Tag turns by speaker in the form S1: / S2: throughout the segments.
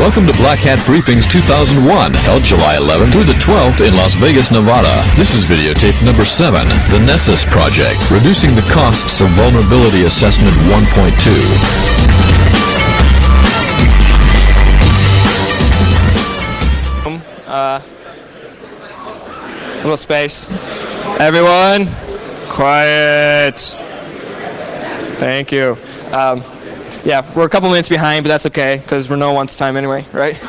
S1: Welcome to Black Hat Briefings 2001, held July 11th through the 12th in Las Vegas, Nevada. This is videotape number 7, the Nessus Project, reducing the costs of Vulnerability Assessment 1.2.
S2: Little space. Everyone, quiet. Thank you. Yeah, we're a couple minutes behind, but that's okay, because Renaud wants time anyway, right?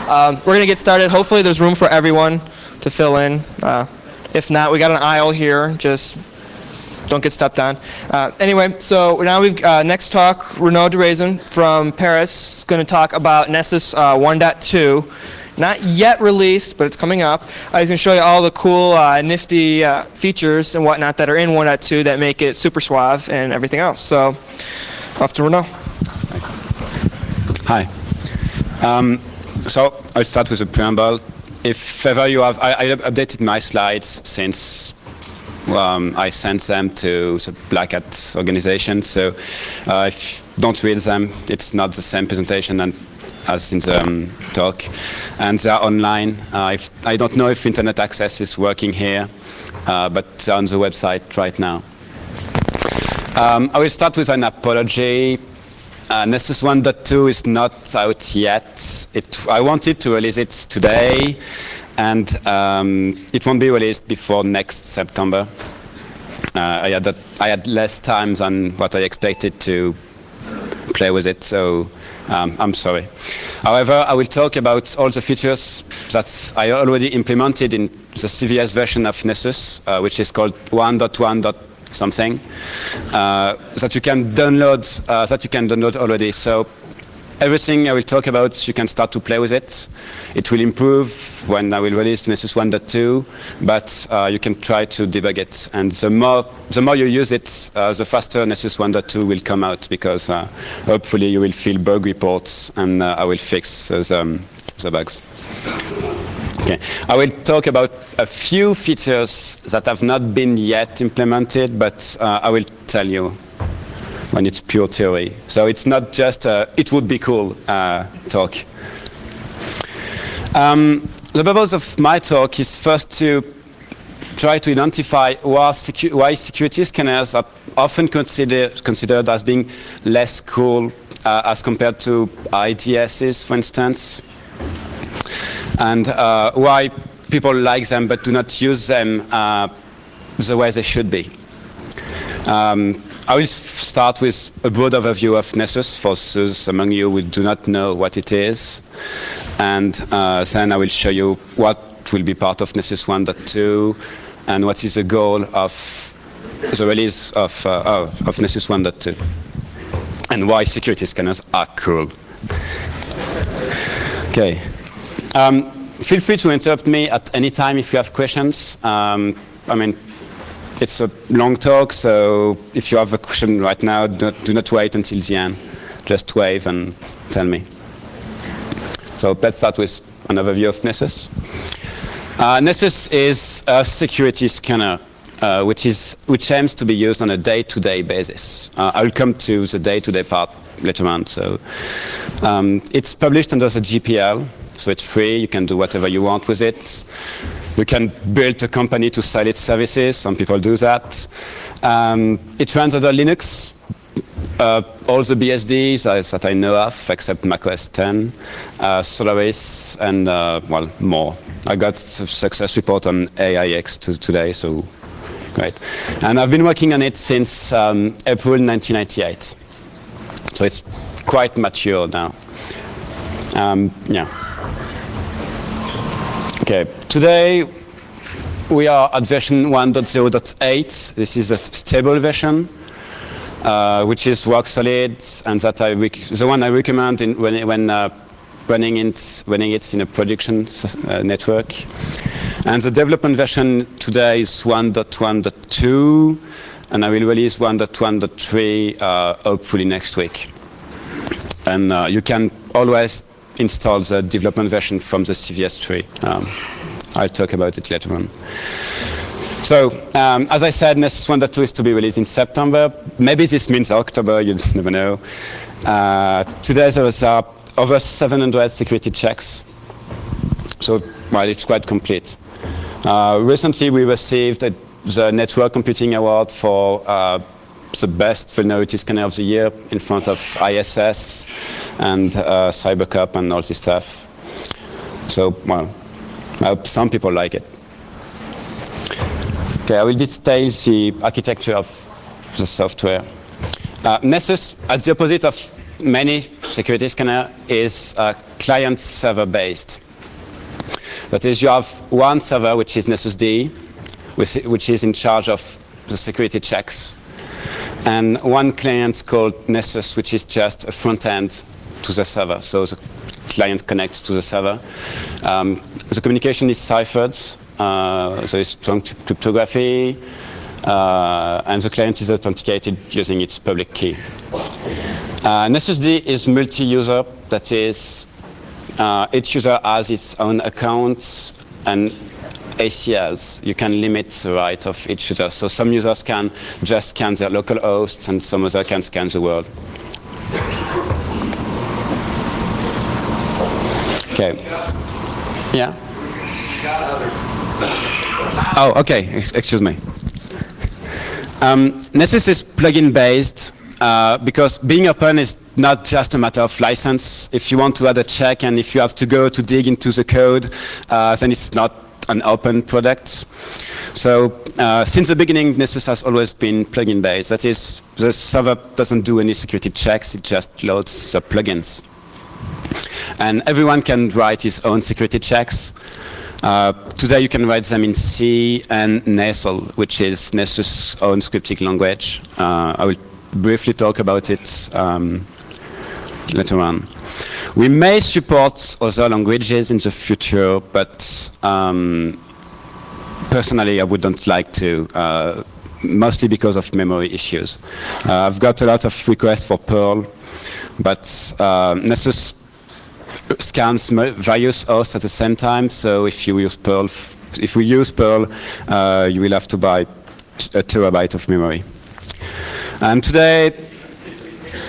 S2: We're going to get started. Hopefully there's room for everyone to fill in. If not, we got an aisle here. Just don't get stepped on. Anyway, so now we've next talk, Renaud Deraison from Paris is going to talk about Nessus 1.2. Not yet released, but it's coming up. He's going to show you all the cool, nifty features and whatnot that are in 1.2 that make it super suave and everything else. So, off to Renaud.
S3: Hi. So I'll start with a preamble. If ever you have, I updated my slides since I sent them to the Black Hat organization. So if you don't read them, it's not the same presentation as in the talk, and they are online. I don't know if internet access is working here, but they're on the website right now. I will start with an apology. Nessus 1.2 is not out yet. I wanted to release it today, and it won't be released before next September. I had less time than what I expected to play with it, so I'm sorry. However, I will talk about all the features that I already implemented in the CVS version of Nessus, which is called 1.1. something that you can download already. So everything I will talk about, you can start to play with it. It will improve when I will release Nessus 1.2, but you can try to debug it. And the more you use it, the faster Nessus 1.2 will come out, because hopefully you will feel bug reports, and I will fix the bugs. Okay. I will talk about a few features that have not been yet implemented, but I will tell you when it's pure theory. So it's not just it would be cool talk. The purpose of my talk is first to try to identify why security scanners are often considered as being less cool as compared to IDSs, for instance, and why people like them but do not use them the way they should be. I will start with a broad overview of Nessus for those among you who do not know what it is, and then I will show you what will be part of Nessus 1.2 and what is the goal of the release of Nessus 1.2 and why security scanners are cool. Okay. Feel free to interrupt me at any time if you have questions. I mean, it's a long talk, so if you have a question right now, do not wait until the end. Just wave and tell me. So let's start with an overview of Nessus. Nessus is a security scanner, which aims to be used on a day-to-day basis. I'll come to the day-to-day part later on. So it's published under the GPL. So it's free, you can do whatever you want with it. You can build a company to sell its services, some people do that. It runs under Linux, all the BSDs that I know of, except macOS 10, Solaris, and well, more. I got a success report on AIX today, so great. And I've been working on it since April 1998. So it's quite mature now. Yeah. Okay, today we are at version 1.0.8. This is a stable version, which is rock solid, and that the one I recommend when running it in a production network. And the development version today is 1.1.2, and I will release 1.1.3 hopefully next week. And you can always install the development version from the CVS tree. I'll talk about it later on. So, as I said, Nessus 1.2 is to be released in September. Maybe this means October, you never know. Today there was over 700 security checks. So, well, it's quite complete. Recently, we received the Network Computing Award for the best vulnerability scanner of the year in front of ISS and CyberCop and all this stuff. So, well, I hope some people like it. Okay, I will detail the architecture of the software. Nessus, as the opposite of many security scanners, is client-server based. That is, you have one server, which is Nessus D, which is in charge of the security checks, and one client called Nessus, which is just a front end to the server. So the client connects to the server. The communication is ciphered. There is strong cryptography, and the client is authenticated using its public key. Nessus D is multi-user. That is, each user has its own accounts and ACLs. You can limit the right of each user. So some users can just scan their local host, and some others can scan the world. Okay. Yeah? Oh, okay. Excuse me. Nessus is plugin based because being open is not just a matter of license. If you want to add a check and if you have to go to dig into the code, then it's not an open product. So since the beginning, Nessus has always been plugin based. That is, the server doesn't do any security checks, it just loads the plugins. And everyone can write his own security checks. Today you can write them in C and Nestle, which is Nessus' own scripting language. I will briefly talk about it later on. We may support other languages in the future, but personally I wouldn't like to, mostly because of memory issues. I've got a lot of requests for Perl, but Nessus scans various hosts at the same time, so if you use Perl, if we use Perl, you will have to buy a terabyte of memory. And today,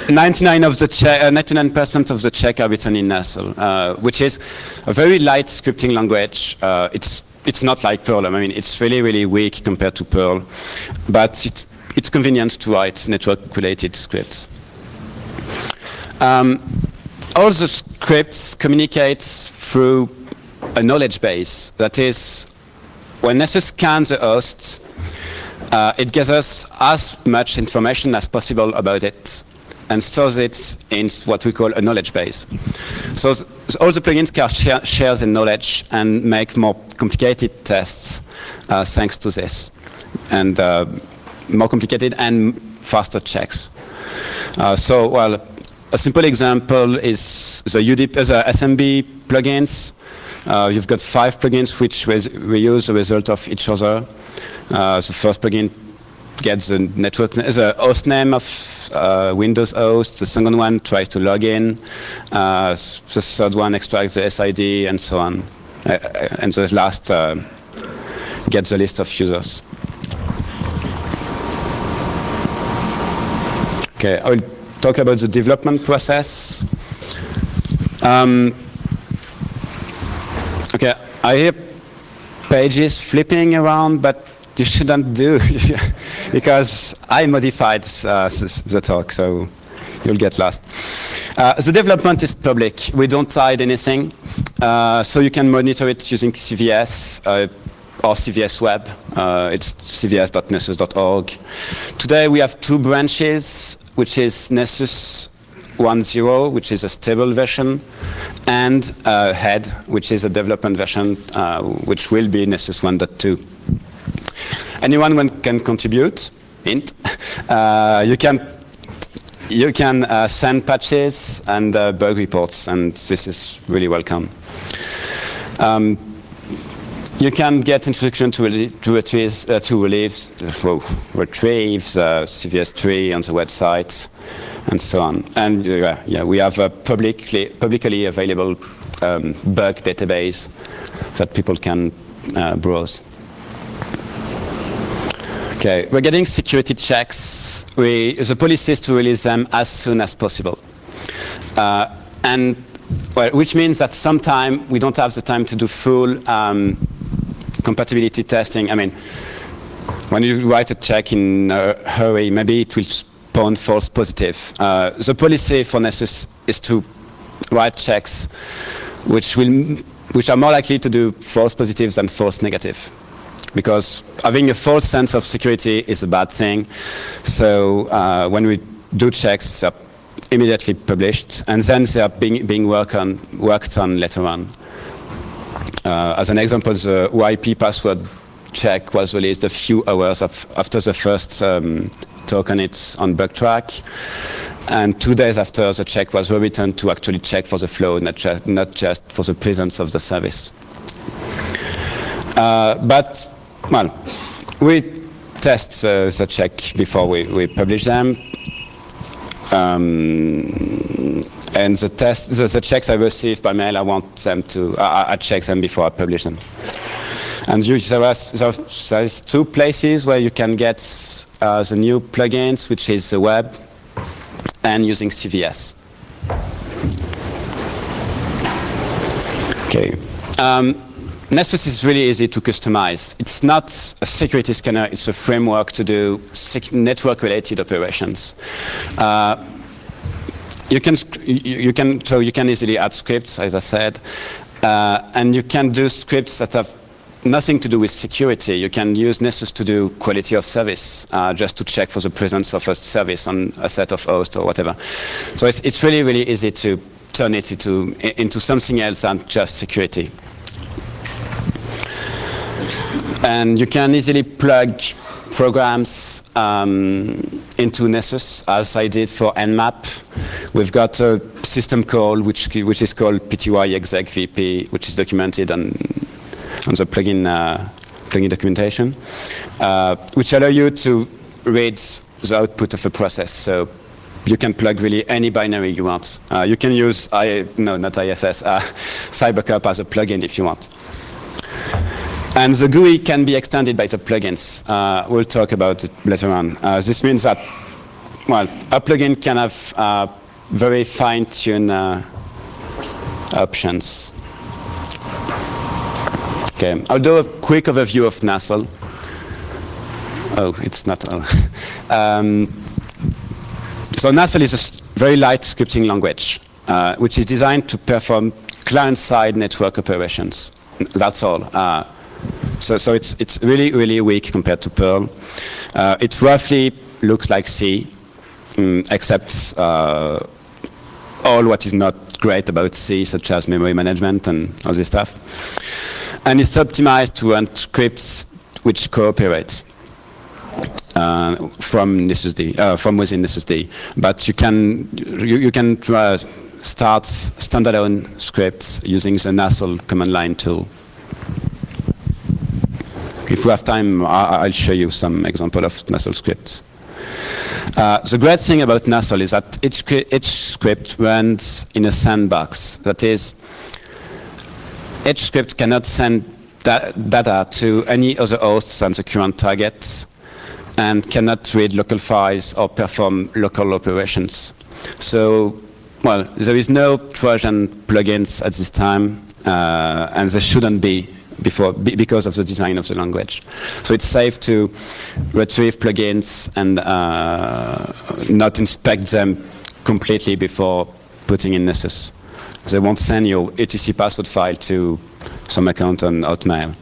S3: 99% of the check are written in Nestle, which is a very light scripting language. It's not like Perl. I mean, it's really, really weak compared to Perl, but it's convenient to write network-related scripts. All the scripts communicate through a knowledge base. That is, when Nessus scans the host, it gathers as much information as possible about it and stores it in what we call a knowledge base. So all the plugins can share the knowledge and make more complicated tests thanks to this, and more complicated and faster checks. So, well, a simple example is the SMB plugins. You've got 5 plugins which reuse the result of each other. The first plugin gets the host name of Windows host. The second one tries to log in. The third one extracts the SID and so on. And the last gets the list of users. Okay, I will talk about the development process. Okay, I hear pages flipping around, but you shouldn't do because I modified the talk, so you'll get lost. The development is public. We don't hide anything, so you can monitor it using CVS or CVS Web. It's cvs.nessus.org. Today we have 2 branches, which is Nessus 1.0, which is a stable version, and Head, which is a development version, which will be Nessus 1.2. Anyone can contribute. Hint. You can send patches and bug reports, and this is really welcome. You can get instruction to retrieve CVS tree on the website, and so on. And we have a publicly available bug database that people can browse. Okay, regarding security checks, the policy is to release them as soon as possible. And well, which means that sometimes we don't have the time to do full compatibility testing. I mean, when you write a check in a hurry, maybe it will spawn false positive. The policy for Nessus is to write checks which are more likely to do false positives than false negative. Because having a false sense of security is a bad thing. So when we do checks, they're immediately published, and then they are being worked on later on. As an example, the OIP password check was released a few hours after the first token hits on bug track, and 2 days after the check was rewritten to actually check for the flow, not just for the presence of the service. But, well, we test the check before we publish them. And the checks I receive by mail, I want them to, I check them before I publish them. And there's 2 places where you can get the new plugins, which is the web and using CVS. Okay. Nessus is really easy to customize. It's not a security scanner, it's a framework to do network-related operations. You can easily add scripts, as I said, and you can do scripts that have nothing to do with security. You can use Nessus to do quality of service, just to check for the presence of a service on a set of hosts or whatever. So it's really, really easy to turn it into something else than just security. And you can easily plug programs into Nessus, as I did for Nmap. We've got a system call which is called pty exec vp, which is documented on the plugin documentation, which allow you to read the output of a process. So you can plug really any binary you want. You can use Cybercop as a plugin if you want. And the GUI can be extended by the plugins. We'll talk about it later on. This means that, well, a plugin can have very fine-tuned options. Okay, I'll do a quick overview of Nassel. Oh, it's not all. So Nassel is a very light scripting language, which is designed to perform client-side network operations. That's all. So it's really, really weak compared to Perl. It roughly looks like C, except all what is not great about C, such as memory management and all this stuff. And it's optimized to run scripts which cooperate from Nessus D, from within Nessus D. But you can start standalone scripts using the Nassel command line tool. If we have time, I'll show you some example of Nassel scripts. The great thing about Nassel is that each script runs in a sandbox. That is, each script cannot send data to any other hosts than the current target, and cannot read local files or perform local operations. So, well, there is no Trojan plugins at this time, and there shouldn't be because of the design of the language. So it's safe to retrieve plugins and not inspect them completely before putting in Nessus. They won't send your etc password file to some account on Hotmail.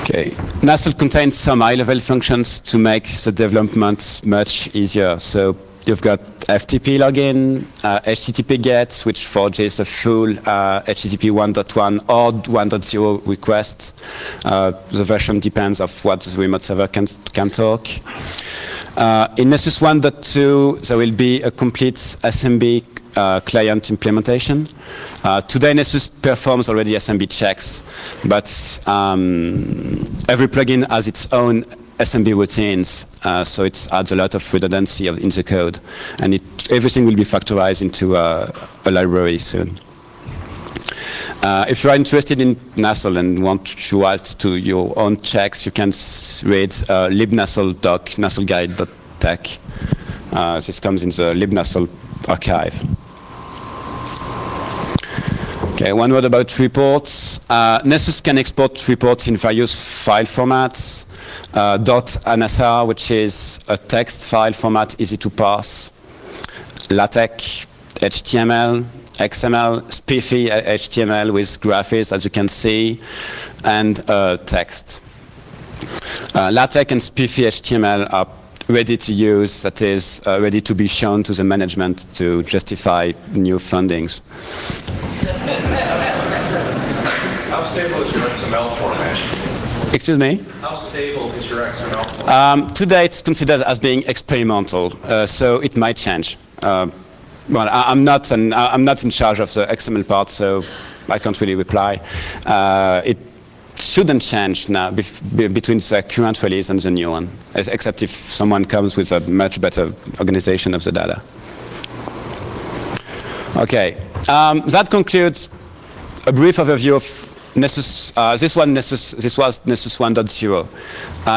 S3: Okay. Nassel contains some high-level functions to make the development much easier. So you've got FTP login, HTTP GET, which forges a full HTTP 1.1 or 1.0 request. The version depends on what the remote server can talk. In Nessus 1.2, there will be a complete SMB client implementation. Today, Nessus performs already SMB checks, but every plugin has its own SMB routines, so it adds a lot of redundancy in the code, and everything will be factorized into a library soon. If you are interested in Nassel and want to add to your own checks, you can read libnassel doc, nasselguide.tech. This comes in the libnassel archive. Okay, one word about reports. Nessus can export reports in various file formats. .nsr, which is a text file format, easy to parse. LaTeX, HTML, XML, spiffy HTML with graphics, as you can see, and text. LaTeX and spiffy HTML are ready to use, that is, ready to be shown to the management to justify new fundings.
S4: How stable is your XML format?
S3: Excuse me?
S4: How stable is your XML format?
S3: Today it's considered as being experimental, so it might change. Well, I'm not in charge of the XML part, so I can't really reply. It shouldn't change now between the current release and the new one, except if someone comes with a much better organization of the data. Okay, that concludes a brief overview of Nessus. This was Nessus 1.0.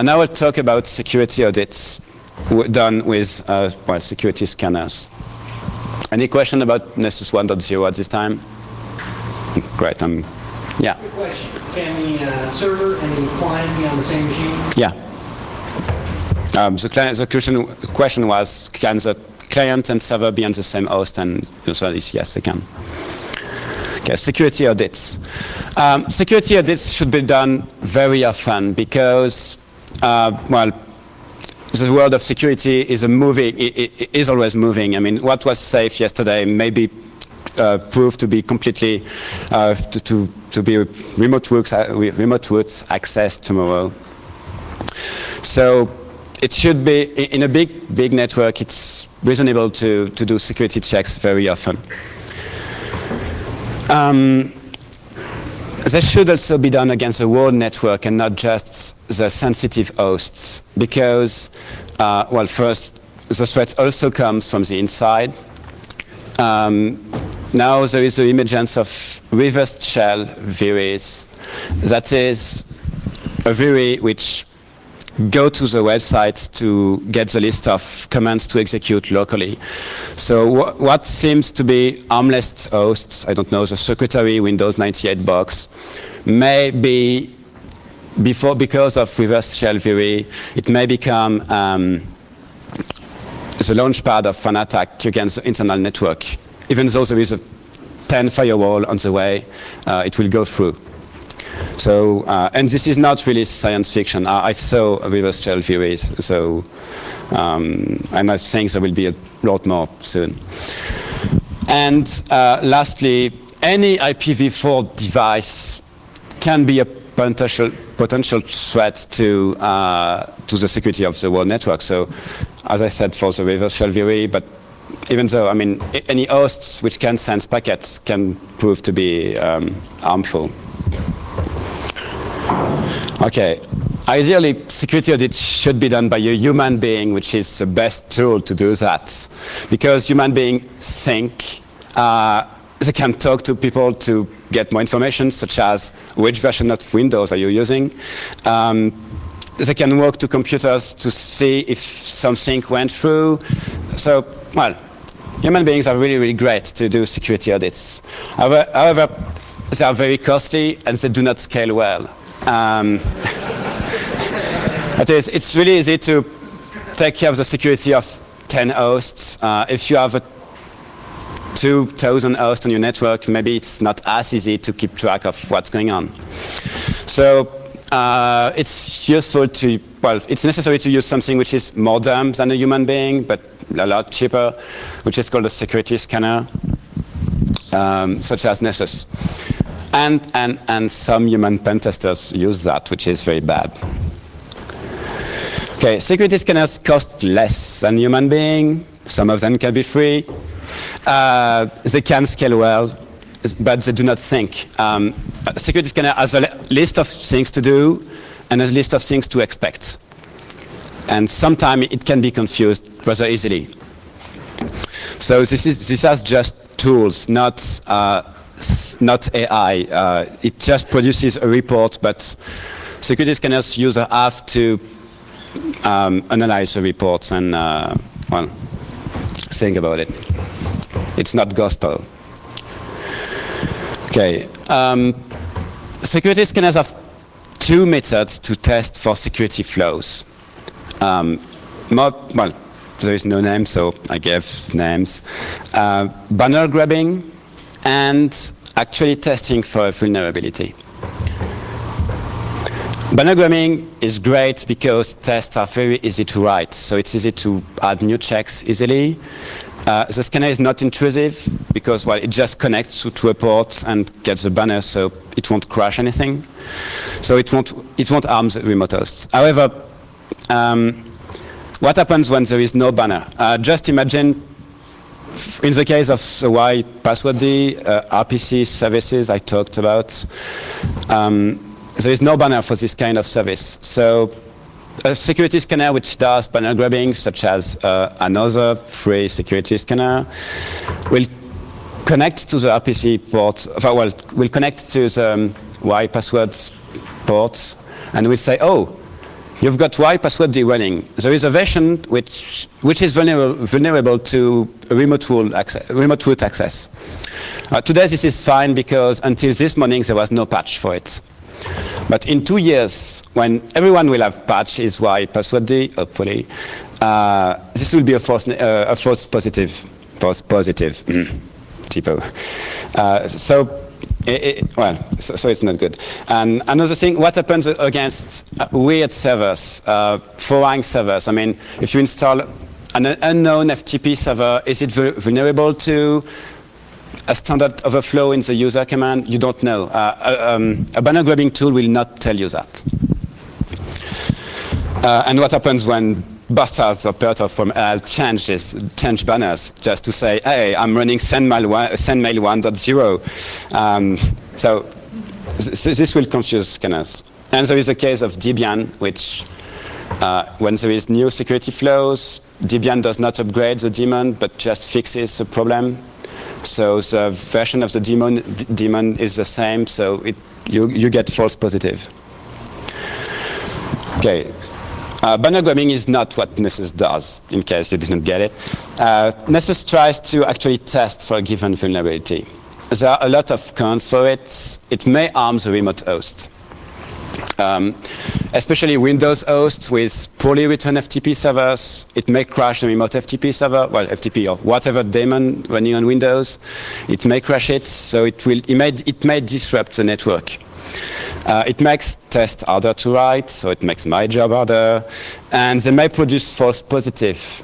S3: Now I'll talk about security audits done with well, security scanners. Any question about Nessus 1.0 at this time? Great. Yeah.
S5: Good question. Can the server and the client be on the same machine?
S3: Yeah. The question was, can the client and server be on the same host? And the answer is yes, they can. Okay, security audits. Security audits should be done very often because, well, the world of security is is always moving. I mean, what was safe yesterday may be proved to be completely to be remote root access tomorrow. So it should be in a big network. It's reasonable to do security checks very often. They should also be done against the whole network and not just the sensitive hosts, because, well, first, the threat also comes from the inside. Now there is the emergence of reverse shell VIRIs. That is a VIRI which go to the website to get the list of commands to execute locally. So what seems to be harmless hosts, I don't know, the secretary Windows 98 box, may be, because of reverse shell VIRI, it may become the launchpad of an attack against the internal network. Even though there is a 10 firewall on the way, it will go through. So, and this is not really science fiction. I saw a reverse shell VIRIs, so and I think there will be a lot more soon. And lastly, any IPv4 device can be a potential threat to the security of the world network. So, as I said, for the reverse shell VIRI, but even though, I mean, any hosts which can send packets can prove to be harmful. Okay, ideally, security audits should be done by a human being, which is the best tool to do that. Because human beings think, they can talk to people to get more information, such as which version of Windows are you using. They can work to computers to see if something went through. So, well, human beings are really, really great to do security audits. However, they are very costly and they do not scale well. It's really easy to take care of the security of 10 hosts. If you have 2,000 hosts on your network, maybe it's not as easy to keep track of what's going on. So it's useful to, well, it's necessary to use something which is more dumb than a human being, but a lot cheaper, which is called a security scanner, such as Nessus. And some human pen testers use that, which is very bad. Okay, security scanners cost less than human being. Some of them can be free. They can scale well, but they do not think. A security scanner has a list of things to do and a list of things to expect. And sometimes it can be confused rather easily. So this has just tools, not AI. It just produces a report, but security scanners users have to analyze the reports and well, think about it. It's not gospel. Okay. Security scanners have two methods to test for security flaws. Well, there is no name, so I gave names. Banner grabbing and actually testing for a vulnerability. Banner grabbing is great because tests are very easy to write, so it's easy to add new checks easily. The scanner is not intrusive because, well, it just connects to a port and gets the banner, so it won't crash anything. So it won't harm the remote hosts. However, what happens when there is no banner? Just imagine, in the case of the Y password-D, RPC services I talked about, there is no banner for this kind of service. So a security scanner which does banner grabbing, such as another free security scanner, will connect to the RPC port, well, will connect to the Y password port, and will say, oh, you've got Y password-D running. There is a version which is vulnerable to remote root access. Today this is fine because until this morning there was no patch for it. But in 2 years, when everyone will have patches Y password-D, hopefully, this will be a false positive. Typo. So it's not good. And another thing, what happens against weird servers, foreign servers? I mean, if you install an unknown FTP server, is it vulnerable to a standard overflow in the user command? You don't know. A banner grabbing tool will not tell you that. And what happens when bastards operator from L change banners just to say, hey, I'm running sendmail 1.0. So this will confuse scanners. And there is a case of Debian, which when there is new security flaws, Debian does not upgrade the daemon, but just fixes the problem. So the version of the daemon is the same, so you get false positive. Okay. Banner grabbing is not what Nessus does, in case you didn't get it. Nessus tries to actually test for a given vulnerability. There are a lot of cons for it. It may harm the remote host. Especially Windows hosts with poorly written FTP servers. It may crash the remote FTP server, well, FTP or whatever daemon running on Windows. It may crash it, so it may disrupt the network. It makes tests harder to write, so it makes my job harder, and they may produce false positive.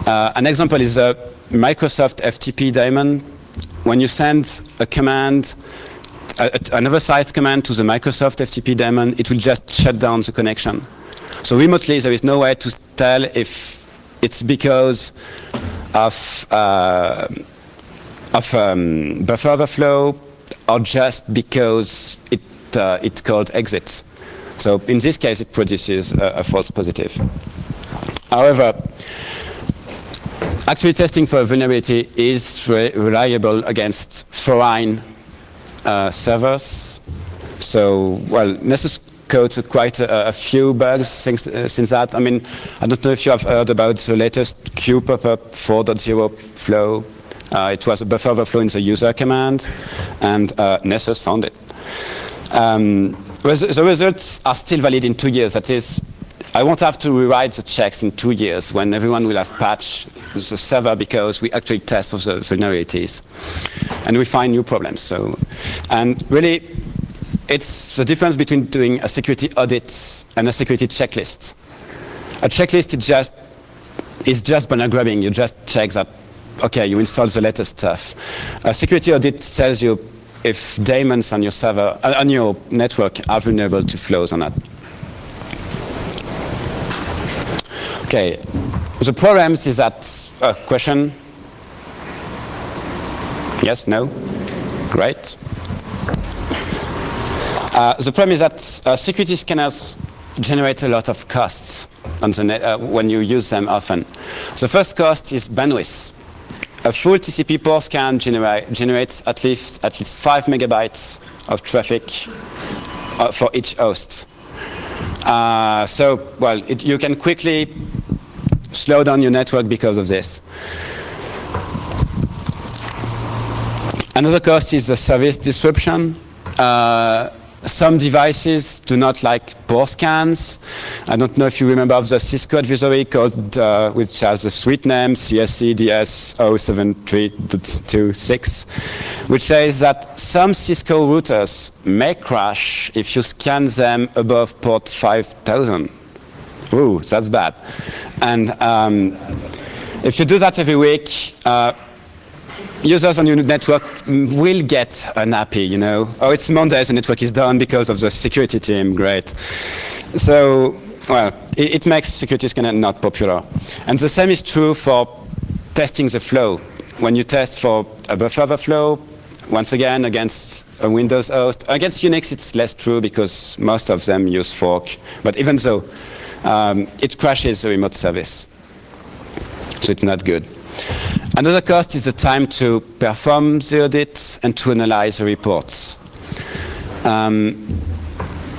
S3: An example is a Microsoft FTP daemon. When you send a command, an oversized command to the Microsoft FTP daemon, it will just shut down the connection. So remotely, there is no way to tell if it's because of buffer overflow or just because it called exit. So in this case, it produces a false positive. However, actually testing for a vulnerability is reliable against foreign servers. So, well, Nessus caught quite a few bugs since that. I mean, I don't know if you have heard about the latest Q-pop-up 4.0 flow. It was a buffer overflow in the user command, and Nessus found it. The results are still valid in 2 years. That is, I won't have to rewrite the checks in 2 years when everyone will have patched the server because we actually test for the vulnerabilities. And we find new problems. So, and really, it's the difference between doing a security audit and a security checklist. A checklist is just banner grabbing. You just check that, okay, you install the latest stuff. A security audit tells you if daemons on your server, on your network, are vulnerable to flaws or not. Okay, the problems is that, question? Yes, no? Great. The problem is that security scanners generate a lot of costs on the net, when you use them often. The first cost is bandwidth. A full TCP port scan generates at least 5 megabytes of traffic for each host. So, well, you can quickly slow down your network because of this. Another cost is the service disruption. Some devices do not like port scans. I don't know if you remember the Cisco advisory code, which has a suite name, CSC DS 073.26, which says that some Cisco routers may crash if you scan them above port 5000. Ooh, that's bad. And if you do that every week, users on your network will get unhappy, you know. Oh, it's Monday, the network is down because of the security team, great. So, well, it makes security scanner not popular. And the same is true for testing the flow. When you test for a buffer overflow, once again, against a Windows host, against Unix it's less true because most of them use fork. But even so, it crashes the remote service. So it's not good. Another cost is the time to perform the audit and to analyze the reports.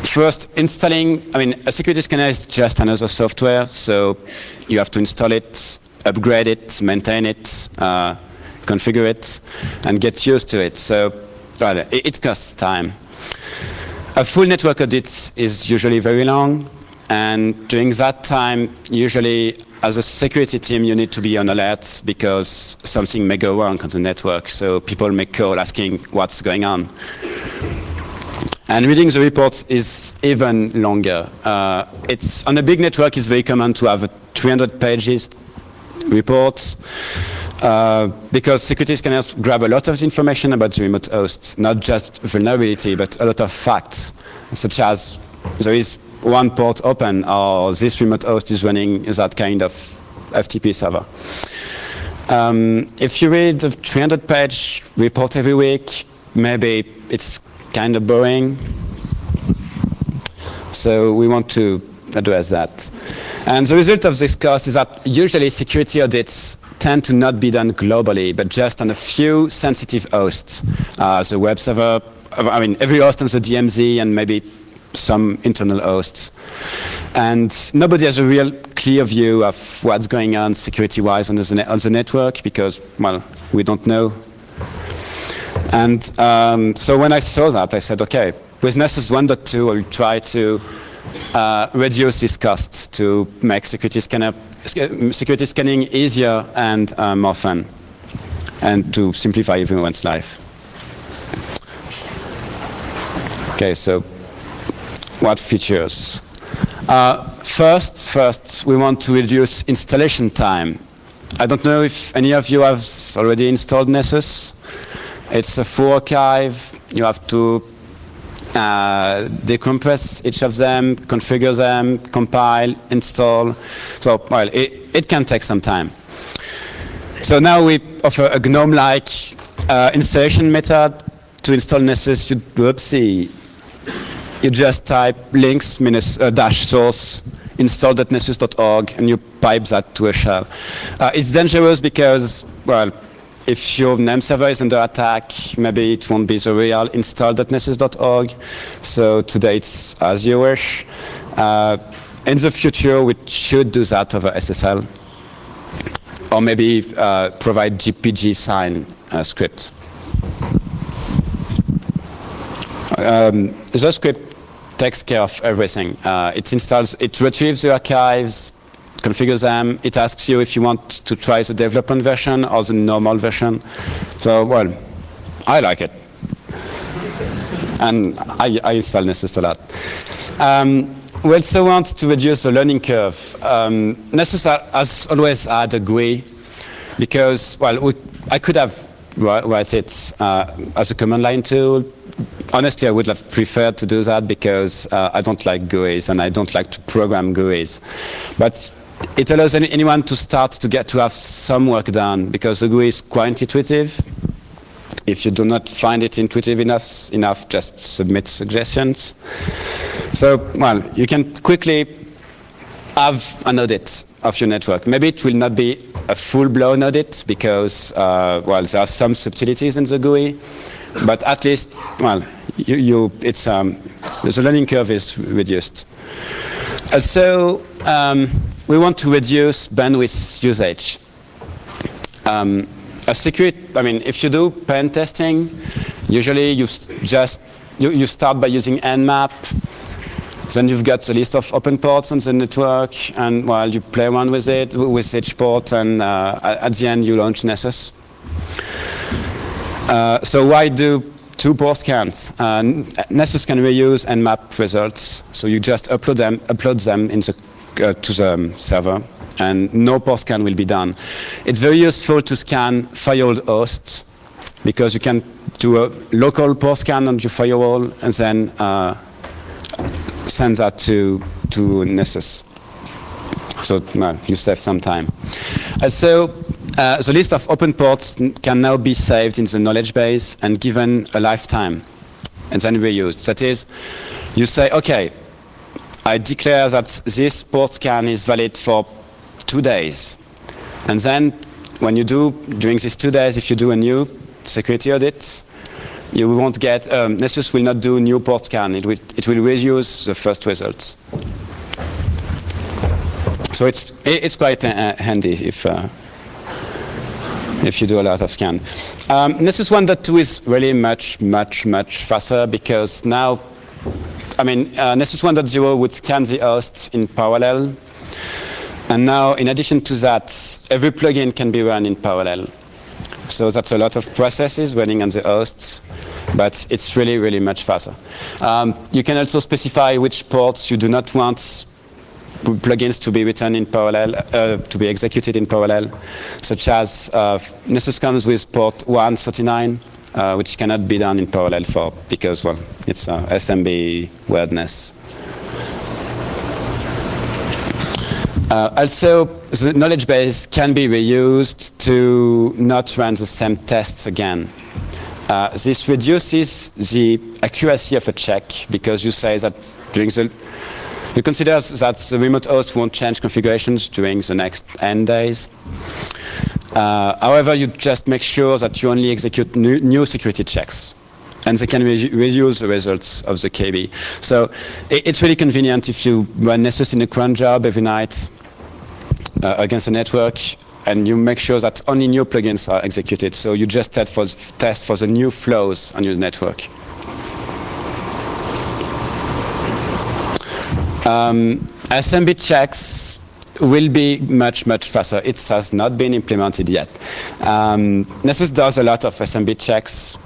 S3: First, installing, a security scanner is just another software, so you have to install it, upgrade it, maintain it, configure it, and get used to it. So, well, it costs time. A full network audit is usually very long, and during that time, usually, as a security team, you need to be on alert because something may go wrong on the network. So people may call asking what's going on. And reading the reports is even longer. It's on a big network, it's very common to have 300 pages reports because security scanners grab a lot of information about the remote host, not just vulnerability, but a lot of facts, such as there is one port open, or this remote host is running that kind of FTP server. If you read a 300-page report every week, maybe it's kind of boring. So we want to address that. And the result of this cost is that usually security audits tend to not be done globally, but just on a few sensitive hosts. The web server, every host on the DMZ and maybe some internal hosts. And nobody has a real clear view of what's going on security-wise on the network because, well, we don't know. And so when I saw that, I said, okay, with Nessus 1.2, I will try to reduce these costs to make security scanning easier and more fun, and to simplify everyone's life. Okay, so what features? First, we want to reduce installation time. I don't know if any of you have already installed Nessus. It's a full archive. You have to decompress each of them, configure them, compile, install. So, well, it can take some time. So now we offer a GNOME-like installation method to install Nessus. You just type links dash source install.nessus.org and you pipe that to a shell. It's dangerous because, well, if your name server is under attack, maybe it won't be the real install.nessus.org. So today it's as you wish. In the future, we should do that over SSL. Or maybe provide GPG sign script. The script takes care of everything. It installs, it retrieves the archives, configures them. It asks you if you want to try the development version or the normal version. So, well, I like it. And I install Nessus a lot. We also want to reduce the learning curve. Nessus has always had a GUI because, well, I could have write it as a command line tool. Honestly, I would have preferred to do that because I don't like GUIs and I don't like to program GUIs. But it allows anyone to start to have some work done because the GUI is quite intuitive. If you do not find it intuitive enough, just submit suggestions. So, well, you can quickly have an audit of your network. Maybe it will not be a full-blown audit because, well, there are some subtleties in the GUI. But at least, well, the learning curve is reduced. Also, we want to reduce bandwidth usage. if you do pen testing, usually you start by using Nmap. Then you've got the list of open ports on the network, and well, you play around with it, with each port, and at the end you launch Nessus. So why do 2 port scans? Nessus can reuse Nmap results, so you just upload them in to the server, and no port scan will be done. It's very useful to scan firewall hosts, because you can do a local port scan on your firewall and then send that to Nessus. So well, you save some time. Also, the list of open ports can now be saved in the knowledge base and given a lifetime, and then reused. That is, you say, okay, I declare that this port scan is valid for 2 days. And then when you do, during these 2 days, if you do a new security audit, you won't get, Nessus will not do new port scan. It will reuse the first results. So it's quite handy if you do a lot of scan. Nessus 1.2 is really much faster, because now, Nessus 1.0 would scan the hosts in parallel. And now, in addition to that, every plugin can be run in parallel. So that's a lot of processes running on the hosts, but it's really much faster. You can also specify which ports you do not want plugins to be written in parallel, to be executed in parallel, such as Nessus comes with port 139, which cannot be done in parallel because, well, it's SMB weirdness. Also, the knowledge base can be reused to not run the same tests again. This reduces the accuracy of a check, because you say that you consider that the remote host won't change configurations during the next n days. However, you just make sure that you only execute new security checks, and they can reuse the results of the KB. So it's really convenient if you run Nessus in a cron job every night against a network, and you make sure that only new plugins are executed. So you just test for the new flows on your network. SMB checks will be much faster. It has not been implemented yet. Nessus does a lot of SMB checks.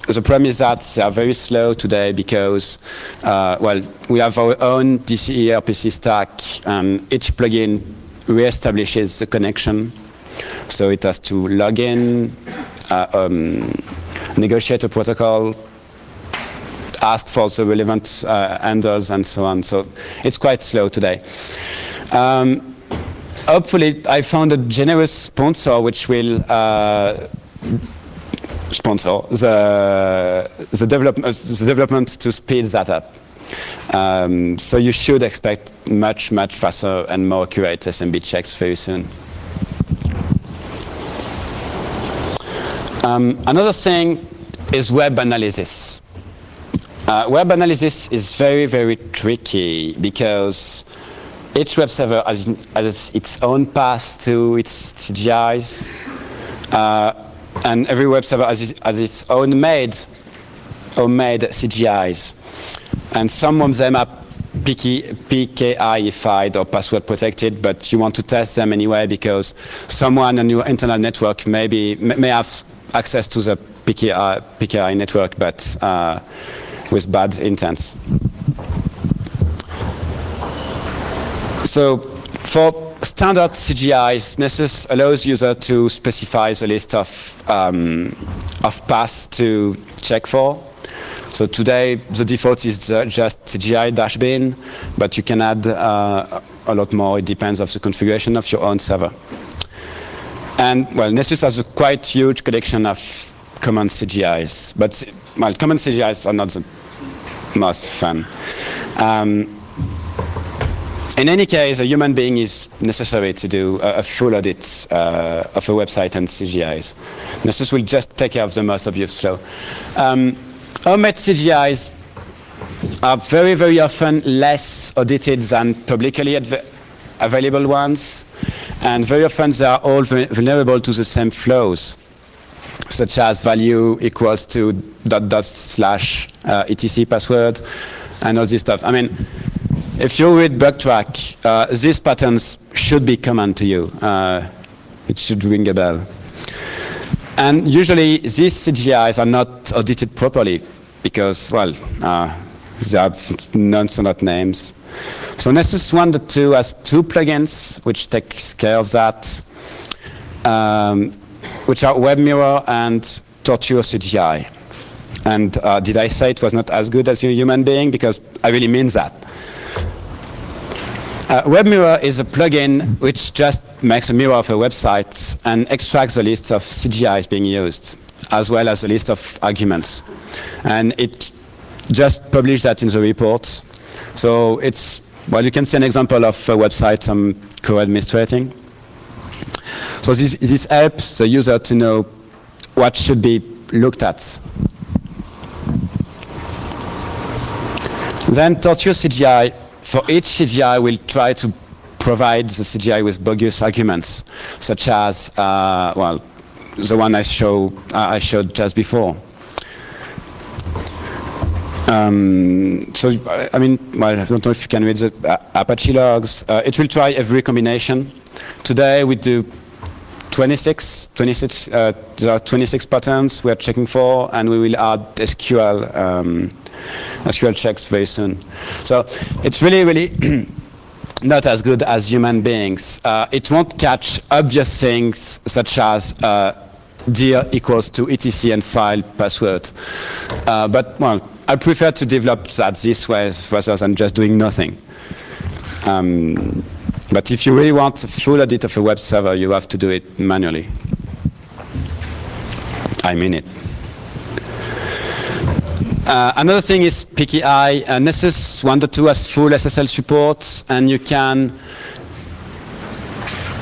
S3: The problem is that they are very slow today because, we have our own DCE RPC stack, and each plugin reestablishes the connection. So it has to log in, negotiate a protocol, ask for the relevant handles, and so on. So it's quite slow today. Hopefully, I found a generous sponsor which will sponsor the development to speed that up. So you should expect much faster and more accurate SMB checks very soon. Another thing is web analysis. Web analysis is very tricky, because each web server has its own path to its CGIs, and every web server has its own homemade CGIs. And some of them are PKI-ified or password protected, but you want to test them anyway because someone on your internal network may have access to the PKI network, but with bad intents. So for standard CGIs, Nessus allows user to specify the list of paths to check for. So today, the default is just CGI-bin, but you can add a lot more. It depends on the configuration of your own server. And, well, Nessus has a quite huge collection of common CGIs, but, well, common CGIs are not the most fun. In any case, a human being is necessary to do a full audit of a website and CGIs. Nessus will just take care of the most obvious flow. Homemade CGIs are very often less audited than publicly available ones, and very often they are all vulnerable to the same flows. such as value equals to // etc password, and all this stuff. I mean, if you read bug track, these patterns should be common to you. It should ring a bell. And usually, these CGIs are not audited properly because, well, they have non-standard names. So Nessus 1.2 has 2 plugins which takes care of that, which are WebMirror and Torture CGI. And did I say it was not as good as a human being? Because I really mean that. WebMirror is a plugin which just makes a mirror of a website and extracts the list of CGIs being used, as well as a list of arguments. And it just published that in the report. So it's, well, you can see an example of a website I'm co-administrating. So this helps the user to know what should be looked at. Then Torture CGI. For each CGI, we'll try to provide the CGI with bogus arguments, such as, well, the one I showed just before. So, I mean, well, I don't know if you can read the Apache logs. It will try every combination. Today, we do 26. There are 26 patterns we are checking for, and we will add SQL checks very soon. So it's really not as good as human beings. It won't catch obvious things such as dir equals to etc and file password. But, well, I prefer to develop that this way rather than just doing nothing. But if you really want a full audit of a web server, you have to do it manually. I mean it. Another thing is PKI. Nessus 1.2 has full SSL support, and you can.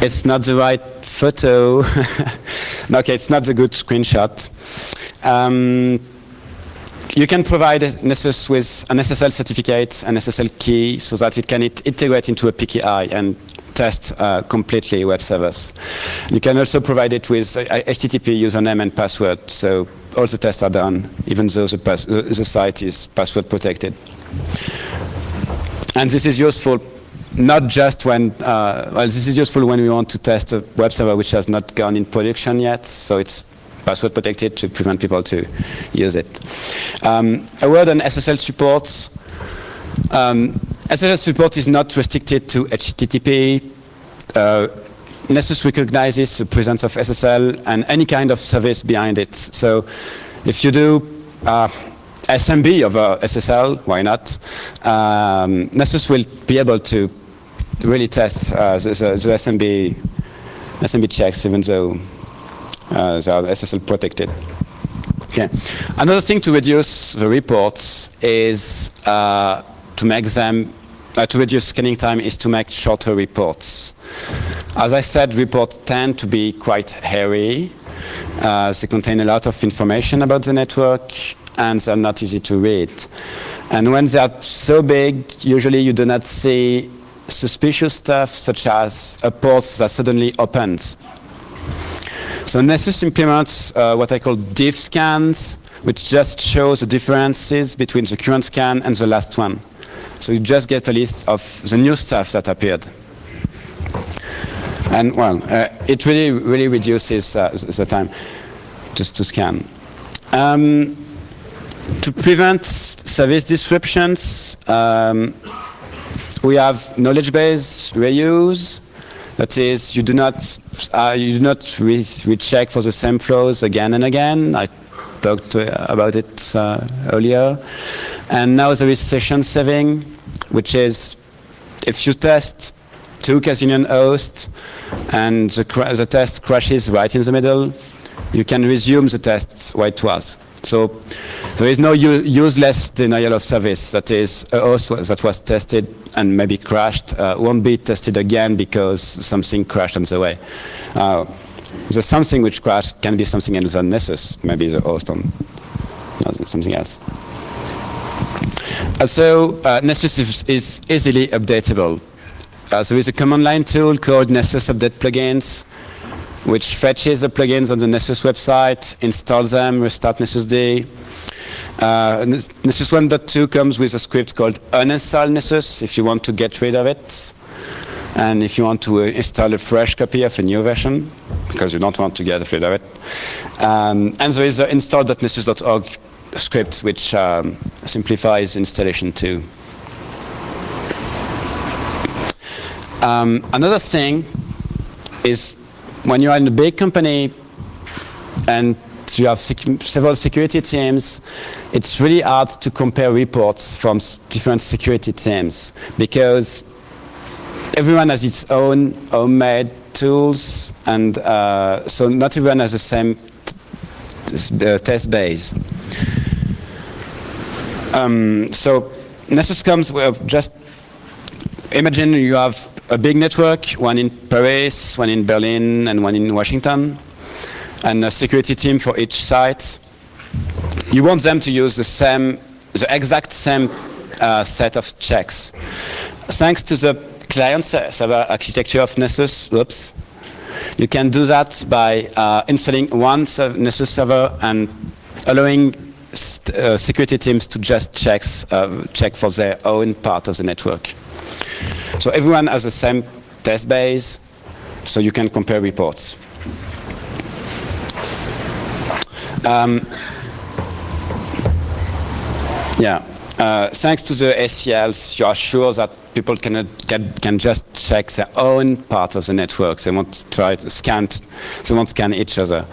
S3: It's not the right photo. Okay, it's not the good screenshot. You can provide Nessus with an SSL certificate, an SSL key, so that it can integrate into a PKI and test completely web servers. You can also provide it with HTTP username and password, so all the tests are done, even though the site is password protected. And this is useful not just when, well, this is useful when we want to test a web server which has not gone in production yet, so it's password protected to prevent people to use it. A word on SSL support. SSL support is not restricted to HTTP. Nessus recognizes the presence of SSL and any kind of service behind it. So if you do SMB over SSL, why not? Nessus will be able to really test the SMB checks, even though they are SSL protected. Okay. Another thing to reduce the reports is to make them, to reduce scanning time is to make shorter reports. As I said, reports tend to be quite hairy. They contain a lot of information about the network, and they're not easy to read. And when they are so big, usually you do not see suspicious stuff, such as a port that suddenly opens. So Nessus implements what I call diff scans, which just shows the differences between the current scan and the last one. So you just get a list of the new stuff that appeared. And, well, it really reduces the time just to scan. To prevent service disruptions, we have knowledge base reuse. That is, you do not recheck for the same flows again and again. I talked about it earlier. And now there is session saving, which is if you test 2 Casinian hosts and the test crashes right in the middle, you can resume the test where it was. So there is no useless denial of service. That is, a host that was tested and maybe crashed won't be tested again because something crashed on the way. The something which crashed can be something else than Nessus, maybe the host on something else. Also, Nessus is easily updatable. There is a command line tool called Nessus Update Plugins. which fetches the plugins on the Nessus website, installs them, restart Nessus D. Nessus 1.2 comes with a script called uninstall Nessus if you want to get rid of it, and if you want to install a fresh copy of a new version, because you don't want to get rid of it. And there is the install.nessus.org script, which simplifies installation too. Another thing is when you are in a big company and you have several security teams, it's really hard to compare reports from different security teams because everyone has its own homemade tools, and so not everyone has the same test base. So Nessus comes with just imagine you have a big network, one in Paris, one in Berlin, and one in Washington, and a security team for each site. You want them to use the exact same set of checks. Thanks to the client-server architecture of Nessus, you can do that by installing one Nessus server and allowing security teams to just check for their own part of the network. So everyone has the same test base, so you can compare reports. Thanks to the ACLs, you are sure that people can just check their own part of the network. They won't try to scan. They won't scan each other.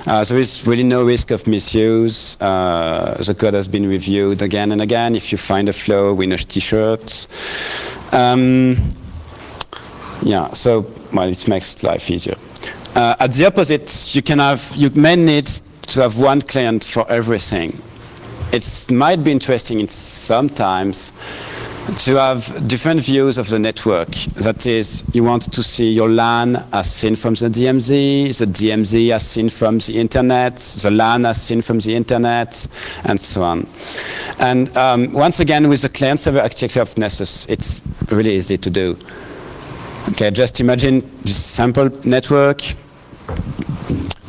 S3: There is really no risk of misuse. The code has been reviewed again and again. If you find a flaw, win a T-shirt. So it makes life easier. At the opposite, you may need to have one client for everything. It might be interesting sometimes to have different views of the network. That is, you want to see your LAN as seen from the DMZ as seen from the internet, the LAN as seen from the internet, and so on. And once again, with the client-server architecture of Nessus, it's really easy to do. Okay, just imagine this sample network.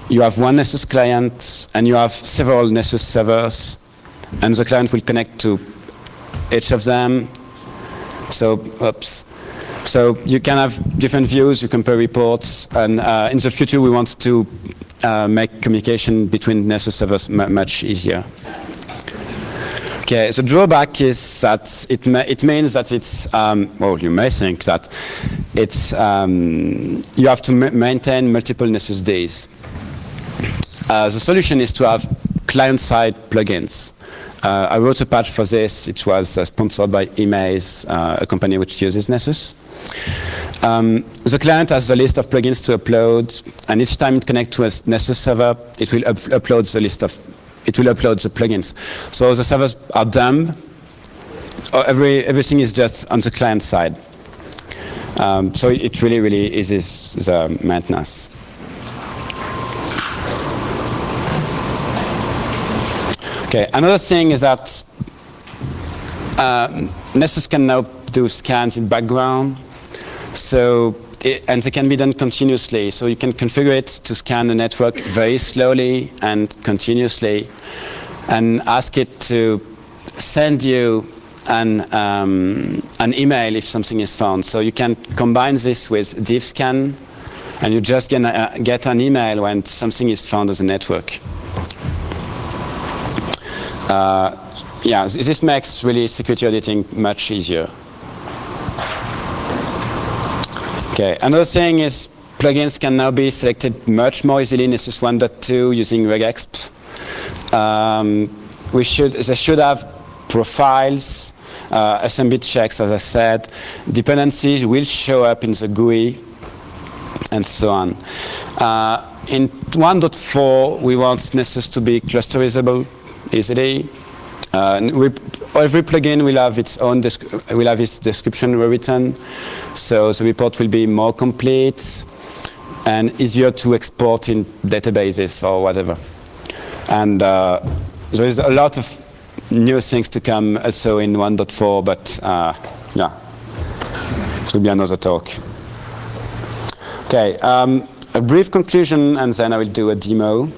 S3: You have one Nessus client, and you have several Nessus servers, and the client will connect to each of them. So you can have different views, you compare reports, and in the future we want to make communication between Nessus servers much easier. Okay, the drawback is that it means that it's, you may think that it's, you have to maintain multiple Nessus Ds. The solution is to have client-side plugins. I wrote a patch for this. It was sponsored by Emaze, a company which uses Nessus. The client has a list of plugins to upload, and each time it connects to a Nessus server, it will upload the plugins. So the servers are dumb. Everything is just on the client side. So it really eases the maintenance. Okay, another thing is that Nessus can now do scans in background, and they can be done continuously. So you can configure it to scan the network very slowly and continuously, and ask it to send you an email if something is found. So you can combine this with diff scan, and you're just gonna get an email when something is found on the network. This makes really security auditing much easier. Okay, another thing is plugins can now be selected much more easily in Nessus 1.2 using regexp. They should have profiles, SMB checks, as I said. Dependencies will show up in the GUI, and so on. In 1.4, we want Nessus to be clusterizable easily. Every plugin will have its description rewritten, so the report will be more complete and easier to export in databases or whatever. And there is a lot of new things to come also in 1.4, but it will be another talk. Okay, a a brief conclusion, and then I will do a demo.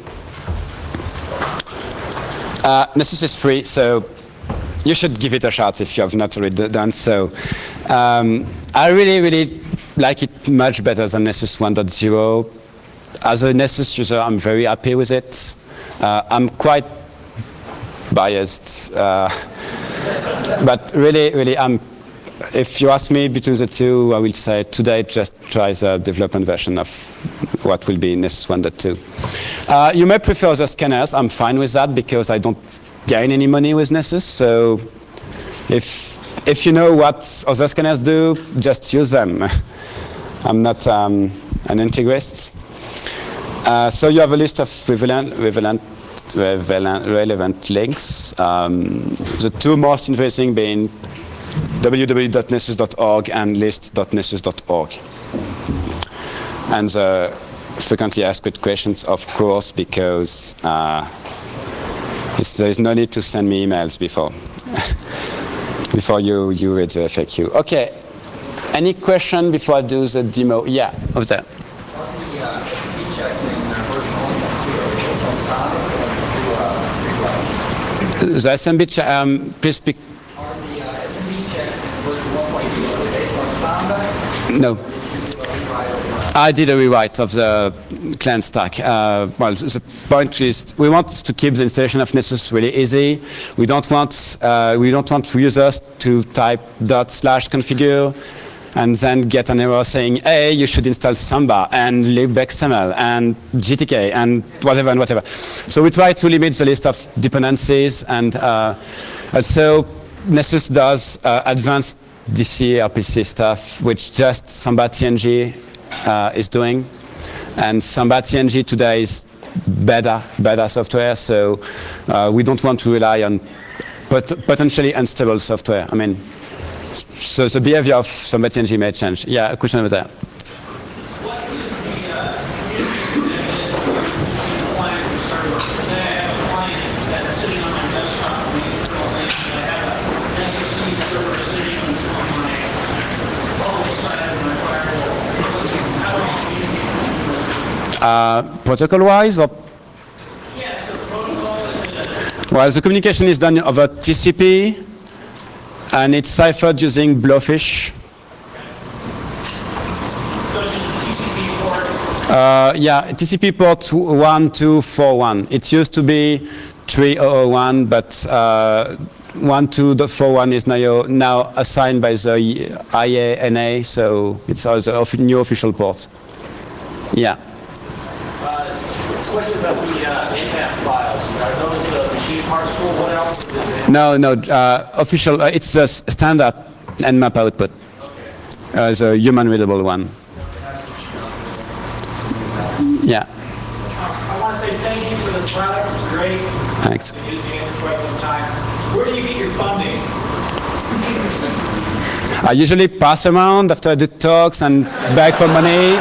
S3: Nessus is free, so you should give it a shot if you have not already done so. I really like it much better than Nessus 1.0. As a Nessus user, I'm very happy with it. I'm quite biased, but really, if you ask me between the two, I will say today just try the development version of what will be Nessus 1.2. You may prefer the scanners. I'm fine with that because I don't gain any money with Nessus. So if you know what other scanners do, just use them. I'm not an integrist. So you have a list of relevant links. The two most interesting being www.nessus.org and list.nessus.org. And the frequently asked questions, of course, because there is no need to send me emails before you read the FAQ. Okay. Any question before I do the demo? Yeah, over there. The SMB check, please speak.
S6: Are the SMB checks in version 1.2 based on Samba?
S3: No. I did a rewrite of the client stack. Well, the point is we want to keep the installation of Nessus really easy. We don't want users to type /configure and then get an error saying, hey, you should install Samba and libxml and GTK and whatever. So we try to limit the list of dependencies, and also Nessus does advanced DC RPC stuff, which just Samba TNG is doing. And Samba TNG today is better software, so we don't want to rely on potentially unstable software. I mean, so the behavior of Samba TNG may change. Yeah, a question over there. Protocol-wise, or? Well, the communication is done over TCP, and it's ciphered using Blowfish. Yeah, TCP port 1241. It used to be 3001, but 1241 is now assigned by the IANA, so it's also a new official port. Yeah.
S4: Question about the nmap files. Are those the machine parsable? What else is it?
S3: No, official. It's a standard nmap output.
S4: Okay.
S3: The human readable one. Yeah.
S7: I want to say thank you for the product. It's great.
S3: Thanks.
S7: I've been using it for quite some time. Where do you get your funding?
S3: I usually pass around after I do talks and beg for money.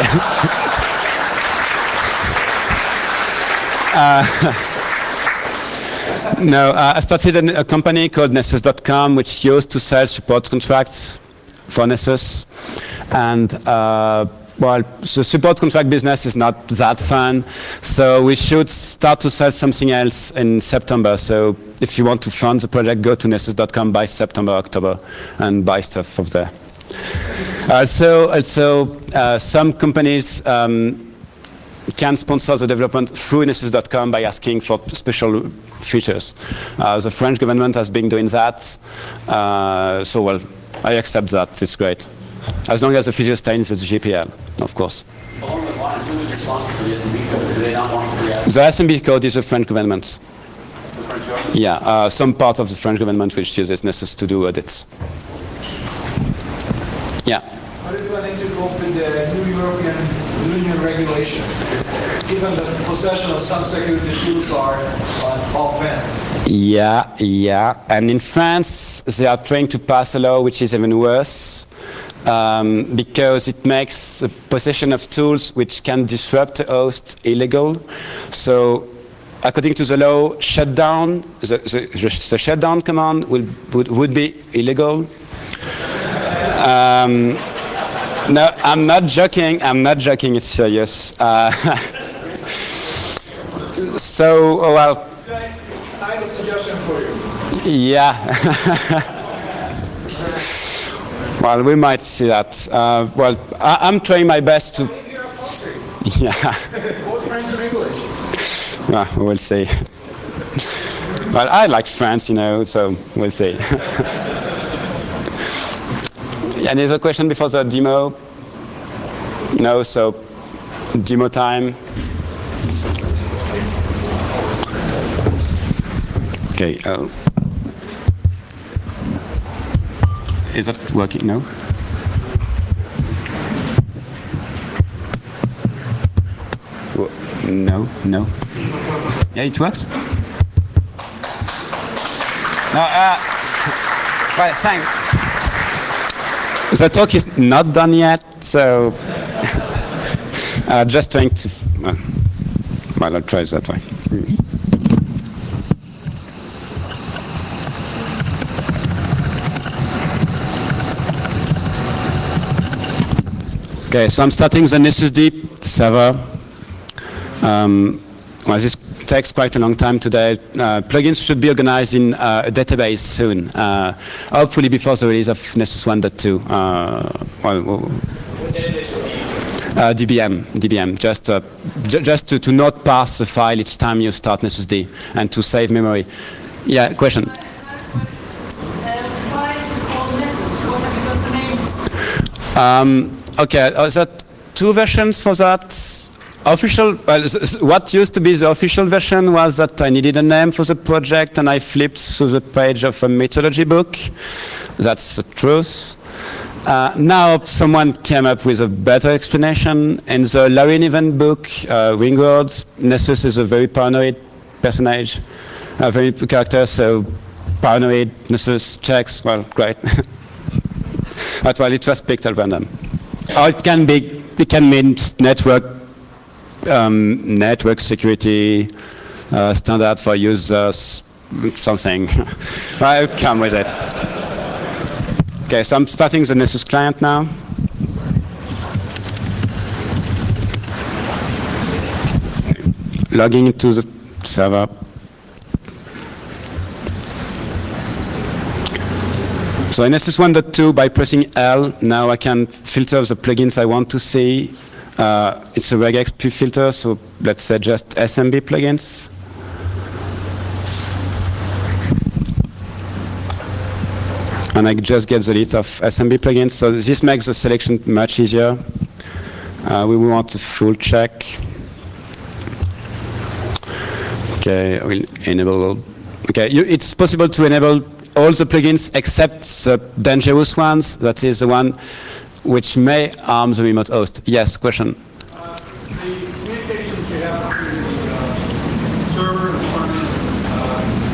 S3: No, I started a company called Nessus.com, which used to sell support contracts for Nessus. And well, the support contract business is not that fun, so we should start to sell something else in September. So if you want to fund the project, go to Nessus.com by September, October, and buy stuff from there. Also, some companies can sponsor the development through Nessus.com by asking for special features. The French government has been doing that, so well, I accept that. It's great. As long as the feature stays in the GPL, of course.
S6: Along those lines, who is responsible for the SMB code? Do they not want to react?
S3: The SMB code is the French government.
S6: The French government?
S3: Yeah, some part of the French government which uses Nessus to do audits. Yeah.
S7: How do you plan to cope with the new European Union regulations, given the possession of some security tools are on offense?
S3: Yeah. And in France, they are trying to pass a law which is even worse, because it makes the possession of tools which can disrupt a host illegal. So, according to the law, shutdown, the shutdown command would be illegal. No, I'm not joking. I'm not joking. It's serious. So, well,
S7: I have a suggestion for you.
S3: yeah. Well, we might see that. Well, I'm trying my best to. Yeah.
S7: Both French and English.
S3: Well, we'll see. Well, I like France, so we'll see. Any other question before the demo? No, so demo time. Okay. Is that working? No? No. Yeah, it works? No, well, thanks. The talk is not done yet, so just trying to, well, I'll try it that way. Okay, so I'm starting the Nessus Deep server. Well, this takes quite a long time today. Plugins should be organized in a database soon, hopefully before the release of Nessus 1.2. DBM, just to not parse the file each time you start Nessus D and to save memory. Yeah, question.
S6: Why is it called Nessus? What have you got the name?
S3: Okay, there are two versions for that. Official, well, what used to be the official version was that I needed a name for the project, and I flipped through the page of a mythology book. That's the truth. Now someone came up with a better explanation. In the Larry Niven book, Ringworld, Nessus is a very paranoid personage, a very character, so paranoid, Nessus checks, well, great. But well, it was picked at random. Or it can mean network security, standard for users, something. I'll come with it. Okay, so I'm starting the Nessus client now. Logging into the server. So in Nessus 1.2, by pressing L, now I can filter the plugins I want to see. It's a regex filter, so let's say just SMB plugins. And I just get the list of SMB plugins. So this makes the selection much easier. We want a full check. Okay, I will enable. Okay, it's possible to enable all the plugins except the dangerous ones. That is the one which may harm the remote host. Yes, question.
S8: The communications you have through the server and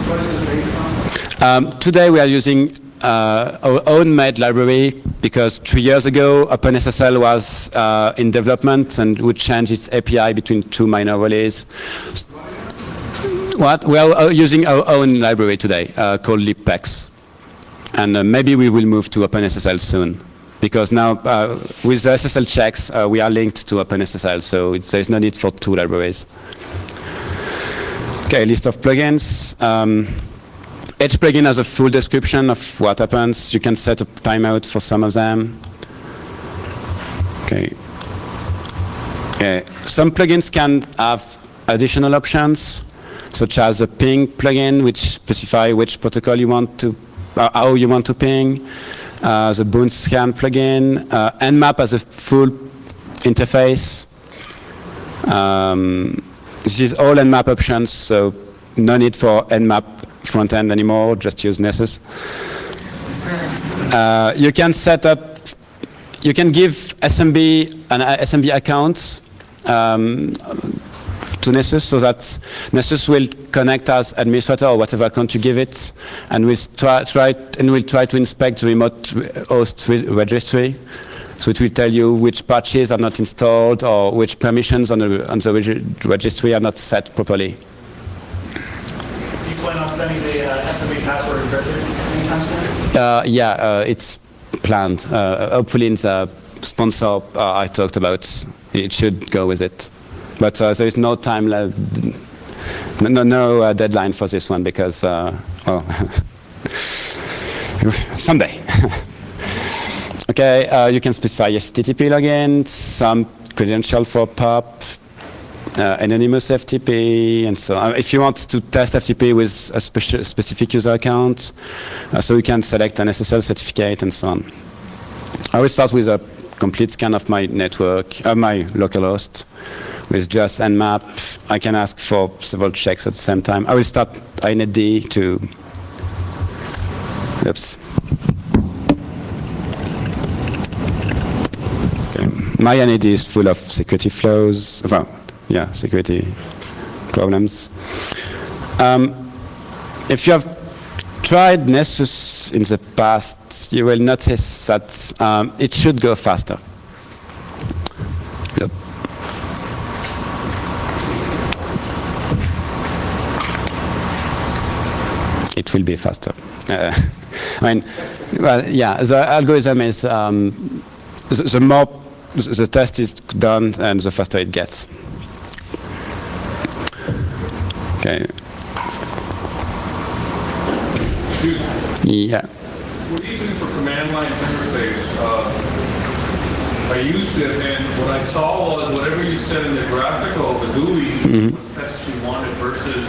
S8: what is it based on?
S3: Today we are using our own made library because 3 years ago OpenSSL was in development and would change its API between two minor releases. What? We are using our own library today called libpex. And maybe we will move to OpenSSL soon. Because now, with the SSL checks, we are linked to OpenSSL, so there's no need for two libraries. Okay, list of plugins. Each plugin has a full description of what happens. You can set a timeout for some of them. Okay. Some plugins can have additional options, such as a ping plugin, which specifies which protocol you want to, how you want to ping. The boon scan plugin, Nmap has a full interface. This is all Nmap options, so no need for Nmap front end anymore. Just use Nessus. You can set up. You can give SMB an SMB account to Nessus, so that Nessus will connect as administrator or whatever account you give it, and will try to inspect the remote host registry. So it will tell you which patches are not installed or which permissions on the registry are not set properly.
S8: Do you plan on sending the SMB password anytime soon?
S3: Yeah, it's planned. Hopefully in the sponsor I talked about, it should go with it. But there is no time, no deadline for this one because, well, someday. Okay, you can specify HTTP login, some credential for POP, anonymous FTP, and so on. If you want to test FTP with a specific user account, so you can select an SSL certificate and so on. I will start with a complete scan of my network, my localhost, with just nmap. I can ask for several checks at the same time. I will start inetd to, oops. Okay. My inetd is full of security flaws, well, yeah, security problems. If you have tried Nessus in the past, you will notice that it should go faster. Yep. It will be faster. I mean, well, yeah, the algorithm is, the more the test is done, and the faster it gets. Okay. Yeah.
S8: What do you do for command line interface? I used it, and what I saw was whatever you said in the graphical, the GUI, what tests you wanted versus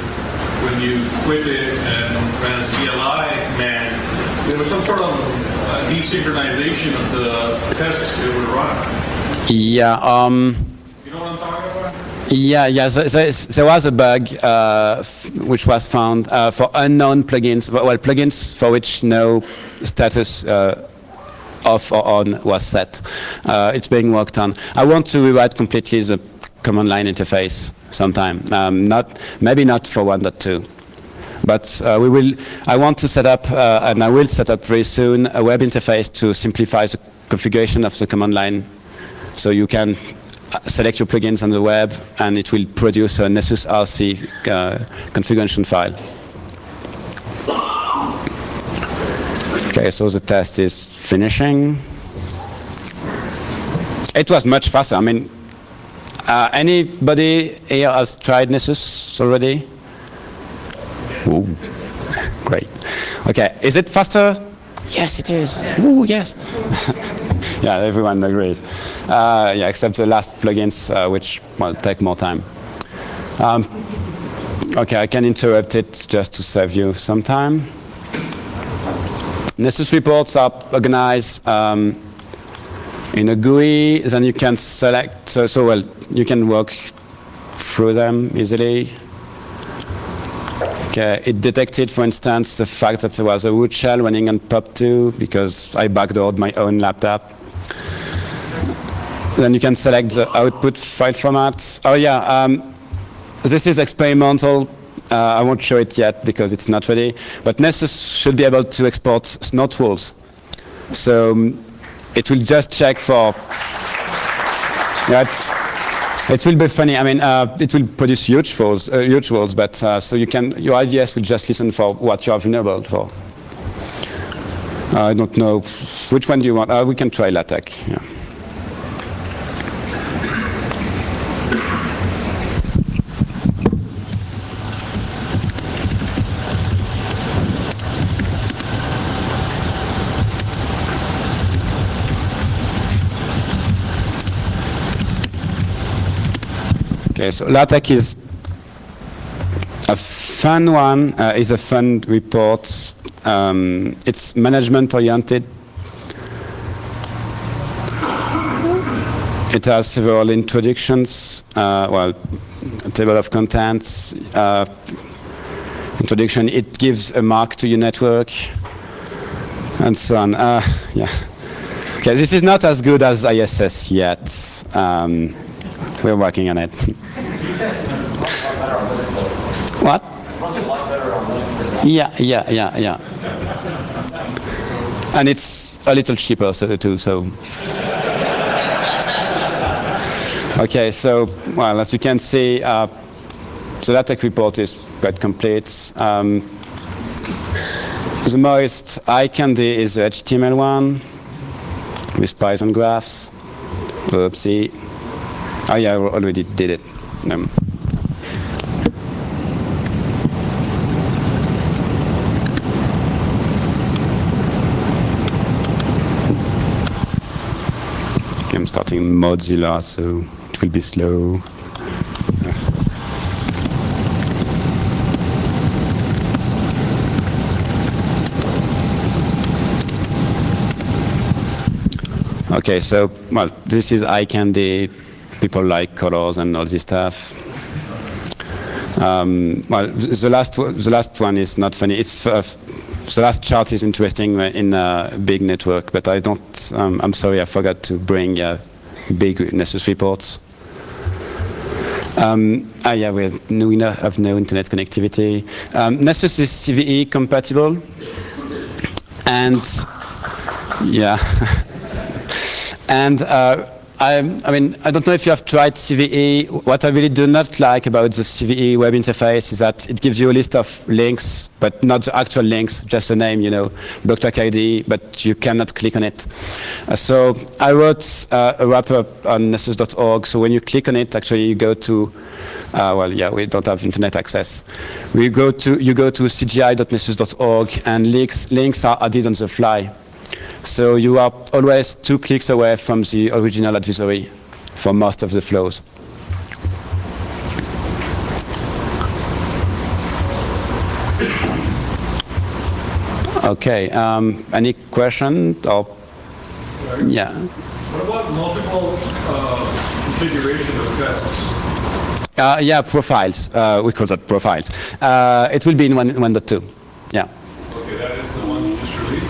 S8: when you quit it and ran a CLI command, there was some sort of desynchronization of the tests it would run.
S3: Yeah.
S8: You know what I'm talking about?
S3: Yeah, there was a bug which was found for unknown plugins, well, plugins for which no status off or on was set. It's being worked on. I want to rewrite completely the command line interface sometime. Maybe not for 1.2. But I want to set up, and I will set up very soon, a web interface to simplify the configuration of the command line. So you can select your plugins on the web, and it will produce a Nessus RC configuration file. Okay, so the test is finishing. It was much faster. I mean, anybody here has tried Nessus already? Ooh, great. Okay, is it faster? Yes, it is. Ooh, yes. Yeah, everyone agreed. Yeah, except the last plugins, which will take more time. Okay, I can interrupt it just to save you some time. Nessus reports are organized in a GUI. Then you can select. So well, you can walk through them easily. Okay, it detected, for instance, the fact that there was a root shell running on POP2 because I backdoored my own laptop. Then you can select the output file format. Oh yeah, this is experimental. I won't show it yet because it's not ready. But Nessus should be able to export snort walls. So it will just check for. Yeah, it will be funny. I mean, it will produce huge walls, but so you can, your IDS will just listen for what you are vulnerable for. I don't know which one do you want. We can try LaTeX. Yeah. Okay, so LaTeX is a fun one. Is a fun report. It's management-oriented. It has several introductions. Well, a table of contents. Introduction. It gives a mark to your network, and so on. Yeah. Okay, this is not as good as ISS yet. We're working on it. What? Yeah. And it's a little cheaper too, so. Okay, so, well, as you can see, the LaTeX report is quite complete. The most eye candy is the HTML one with Python graphs. Oopsie. Oh yeah, I already did it. I'm starting Mozilla, so it will be slow. Okay, so, well, this is eye candy. People like colors and all this stuff. Well, the last one is not funny. It's the last chart is interesting in a big network, but I don't. I'm sorry, I forgot to bring big Nessus reports. Yeah, we have no internet connectivity. Nessus is CVE compatible, and yeah, and I mean, I don't know if you have tried CVE. What I really do not like about the CVE web interface is that it gives you a list of links, but not the actual links, just a name, Bugtrack ID, but you cannot click on it. So I wrote a wrapper on nessus.org, so when you click on it, actually you go to, well, yeah, we don't have internet access. You go to cgi.nessus.org, and links are added on the fly. So you are always 2 clicks away from the original advisory for most of the flows. Okay, any question? Or, yeah.
S8: What about multiple configuration of tests?
S3: Yeah, profiles. We call that profiles. It will be in 1.2. Yeah.
S8: Okay, that is the one you just released?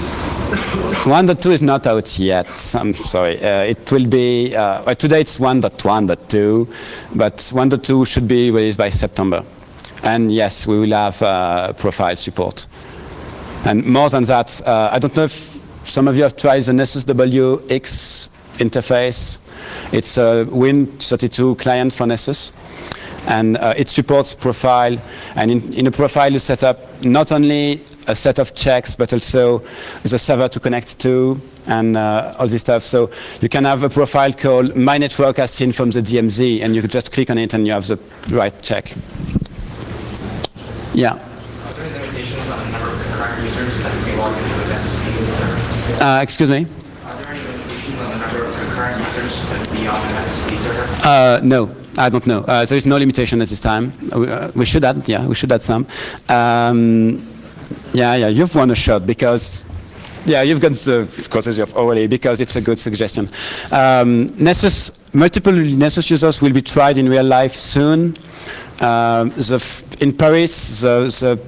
S3: 1.2 is not out yet. I'm sorry. It will be, today it's 1.1.2, but 1.2 should be released by September. And yes, we will have profile support. And more than that, I don't know if some of you have tried the Nessus WX interface. It's a Win32 client for Nessus. And it supports profile. And in a profile, you set up not only a set of checks, but also the server to connect to, and all this stuff. So you can have a profile called My Network as seen from the DMZ, and you could just click on it, and you have the right check. Yeah.
S4: Are there any limitations on the number of concurrent users that can log into a Nessus server?
S3: Excuse me?
S4: Are there any limitations on the number of concurrent users that can be on the Nessus server?
S3: No. I don't know. There is no limitation at this time. We should add, yeah, we should add some. Yeah, you've won a shot because, yeah, you've got the courtesy of Aurelie because it's a good suggestion. Multiple Nessus users will be tried in real life soon. In Paris, the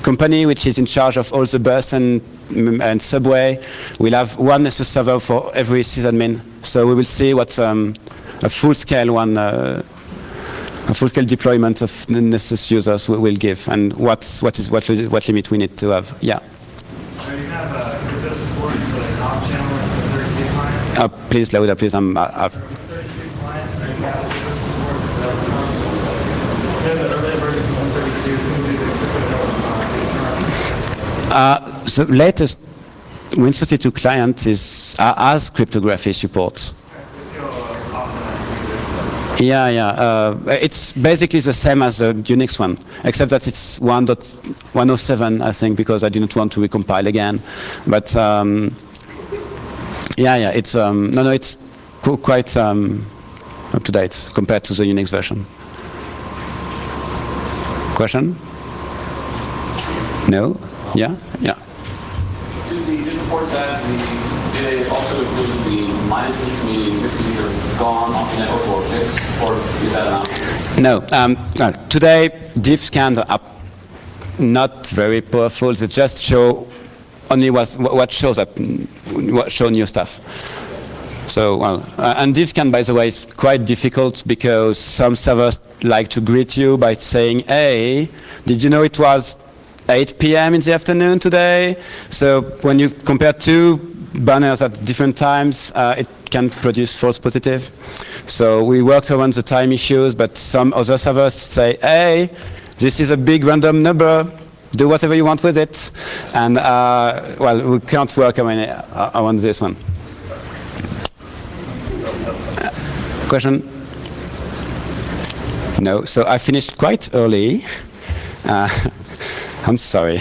S3: company which is in charge of all the bus and subway will have one Nessus server for every sysadmin. So we will see what a full-scale deployment of Nessus users will give, and what limit we need to have. Yeah.
S9: Do you have this support for the COM channel and the 32 client?
S3: Please louder, please.
S9: For the 32 client, do you have this support for the COM? You have the early version of 132. Who do
S3: The latest Win32 client has cryptography support. Yeah. It's basically the same as the Unix one, except that it's 1.107, I think, because I didn't want to recompile again. But yeah, it's it's quite up to date compared to the Unix version. Question? No? Yeah.
S10: Do the reports add do they also include the minuses, meaning this is either gone off the network or fixed, or is that an option?
S3: No. Today, diff scans are not very powerful. They just show only what shows up, what show new stuff. So, and diff scan, by the way, is quite difficult because some servers like to greet you by saying, "Hey, did you know it was 8 p.m. in the afternoon today?" So when you compare 2 banners at different times, it can produce false positive. So we worked around the time issues, but some other servers say, "Hey, this is a big random number. Do whatever you want with it." And well, we can't work around this one. question? No. So I finished quite early. I'm sorry.